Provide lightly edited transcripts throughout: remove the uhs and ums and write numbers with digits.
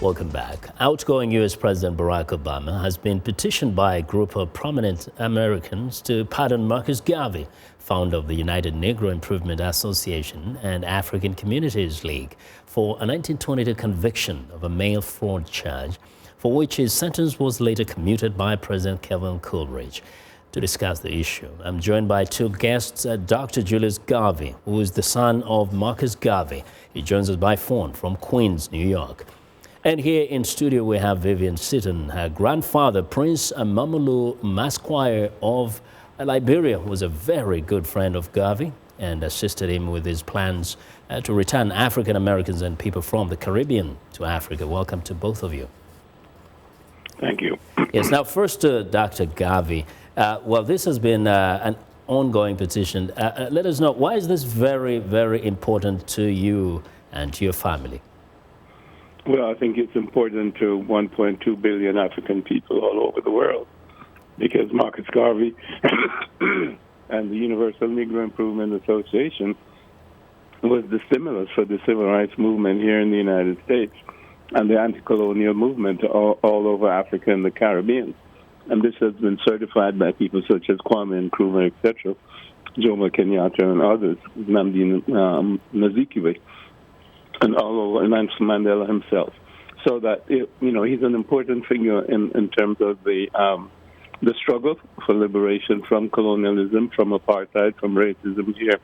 Welcome back. Outgoing U.S. President Barack Obama has been petitioned by a group of prominent Americans to pardon Marcus Garvey, founder of the United Negro Improvement Association and African Communities League, for a 1922 conviction of a mail fraud charge, for which his sentence was later commuted by President Calvin Coolidge. To discuss the issue, I'm joined by two guests, Dr. Julius Garvey, who is the son of Marcus Garvey. He joins us by phone from Queens, New York. And here in studio, we have Vivian Sitton. Her grandfather, Prince Mamulu Masquire of Liberia, was a very good friend of Garvey and assisted him with his plans to return African Americans and people from the Caribbean to Africa. Welcome to both of you. Thank you. Yes, now first to Dr. Garvey. Well, this has been an ongoing petition. Let us know, why is this very, very important to you and to your family? Well, I think it's important to 1.2 billion African people all over the world, because Marcus Garvey and the Universal Negro Improvement Association was the stimulus for the civil rights movement here in the United States and the anti-colonial movement all over Africa and the Caribbean. And this has been certified by people such as Kwame Nkrumah, etc., Jomo Kenyatta and others, Nnamdi Azikiwe, and all over, and Nelson Mandela himself. So that, he's an important figure in terms of the struggle for liberation from colonialism, from apartheid, from racism here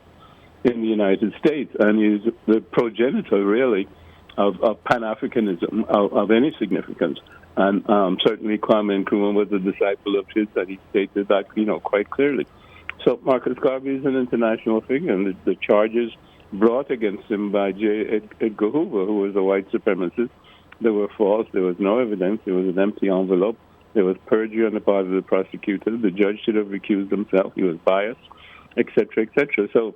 in the United States. And he's the progenitor, really, of Pan-Africanism of any significance. And certainly Kwame Nkrumah was a disciple of his, and he stated that, quite clearly. So Marcus Garvey is an international figure, and the charges brought against him by J. Edgar Hoover, who was a white supremacist, they were false. There was no evidence. There was an empty envelope. There was perjury on the part of the prosecutor. The judge should have recused himself. He was biased, etc., etc. So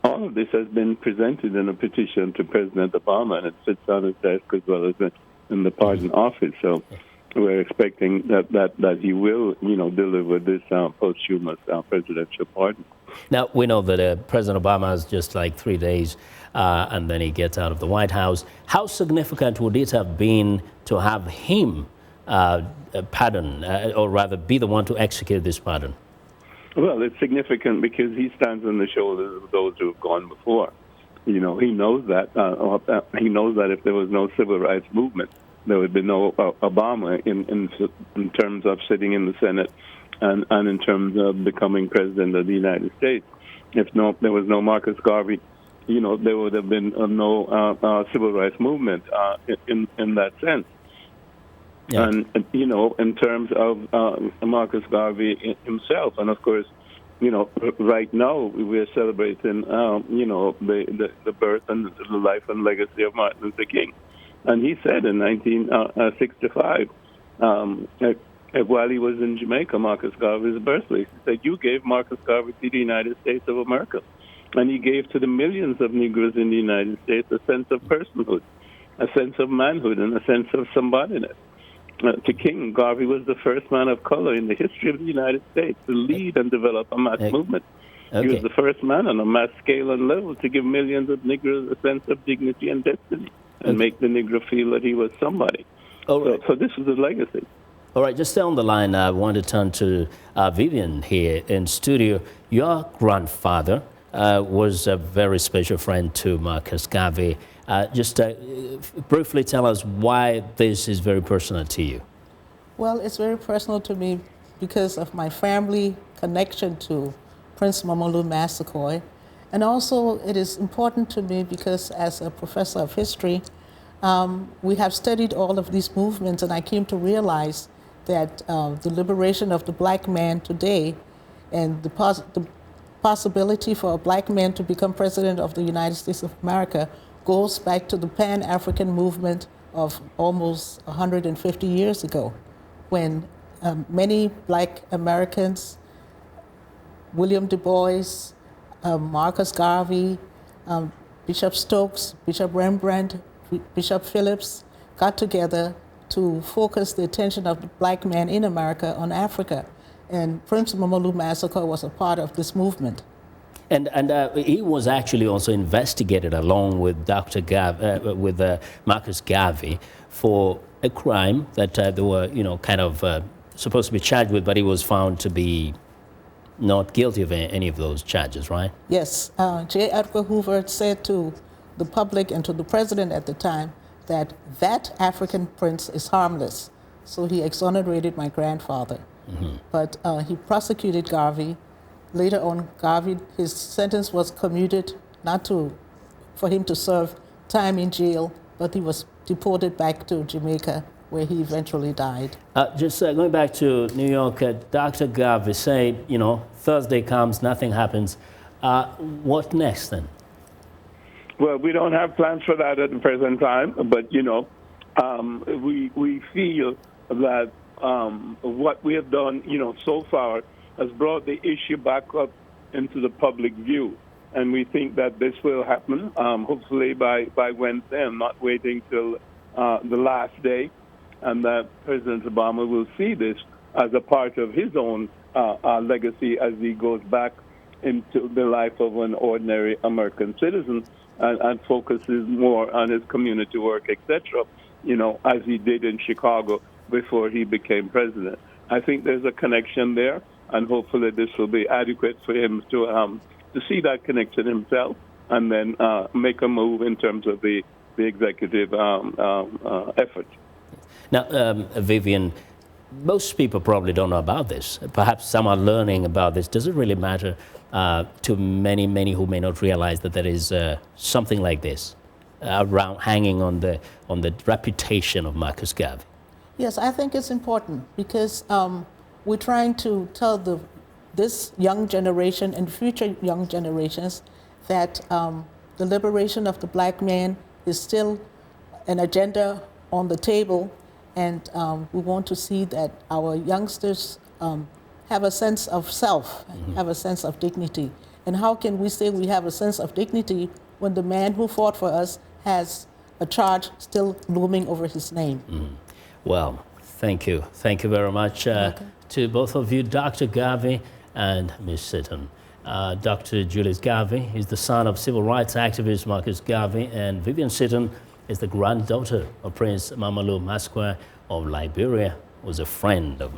all of this has been presented in a petition to President Obama, and it sits on his desk as well as in the pardon office. So we're expecting that he will, deliver this posthumous presidential pardon. Now, we know that President Obama has just like 3 days and then he gets out of the White House. How significant would it have been to have him pardon, or rather be the one to execute this pardon? Well, it's significant because he stands on the shoulders of those who have gone before. He knows that. He knows that if there was no civil rights movement, there would be no Obama in terms of sitting in the Senate and in terms of becoming president of the United States. If there was no Marcus Garvey, there would have been no civil rights movement in that sense. Yeah. And, in terms of Marcus Garvey himself, and of course, right now we're celebrating, the birth and the life and legacy of Martin Luther King. And he said in 1965, while he was in Jamaica, Marcus Garvey's birthplace, he said, "You gave Marcus Garvey to the United States of America." And he gave to the millions of Negroes in the United States a sense of personhood, a sense of manhood, and a sense of somebodyness. To King, Garvey was the first man of color in the history of the United States to lead and develop a mass movement. Okay. He was the first man on a mass scale and level to give millions of Negroes a sense of dignity and destiny and make the Negro feel that he was somebody. Right. So this is his legacy. All right, just stay on the line. I want to turn to Vivian here in studio. Your grandfather was a very special friend to Marcus Garvey. Just briefly tell us why this is very personal to you. Well, it's very personal to me because of my family connection to Prince Mamulu Massaquoi. And also it is important to me because as a professor of history, we have studied all of these movements, and I came to realize that the liberation of the black man today and the possibility for a black man to become president of the United States of America goes back to the Pan-African movement of almost 150 years ago, when many black Americans, William Du Bois, Marcus Garvey, Bishop Stokes, Bishop Rembrandt, Bishop Phillips got together to focus the attention of the black man in America on Africa. And Prince Mamulu Massaquoi was a part of this movement. And he was actually also investigated along with Marcus Garvey for a crime that they were, kind of supposed to be charged with, but he was found to be not guilty of any of those charges, right? Yes. J. Edgar Hoover said to the public and to the president at the time that African prince is harmless. So he exonerated my grandfather. Mm-hmm. But he prosecuted Garvey. Later on, Garvey, his sentence was commuted for him to serve time in jail, but he was deported back to Jamaica, where he eventually died. Just going back to New York, Dr. Garvey said, Thursday comes, nothing happens. What next then? Well, we don't have plans for that at the present time, but, we feel that what we have done, so far has brought the issue back up into the public view. And we think that this will happen, hopefully by Wednesday, and not waiting till the last day, and that President Obama will see this as a part of his own legacy as he goes back into the life of an ordinary American citizen and focuses more on his community work, etc., as he did in Chicago before he became president. I think there's a connection there, and hopefully this will be adequate for him to see that connection himself, and then make a move in terms of the executive effort. Now, Vivian, most people probably don't know about this. Perhaps some are learning about this. Does it really matter to many who may not realize that there is something like this around hanging on the reputation of Marcus Garvey? Yes, I think it's important because we're trying to tell this young generation and future young generations that the liberation of the black man is still an agenda on the table, and we want to see that our youngsters have a sense of self, mm-hmm. have a sense of dignity. And how can we say we have a sense of dignity when the man who fought for us has a charge still looming over his name? Mm-hmm. Well, thank you. Thank you very much to both of you, Dr. Garvey and Ms. Sitton. Dr. Julius Garvey is the son of civil rights activist Marcus Garvey, and Vivian Sitton is the granddaughter of Prince Mamadou Massaquoi of Liberia, who was a friend of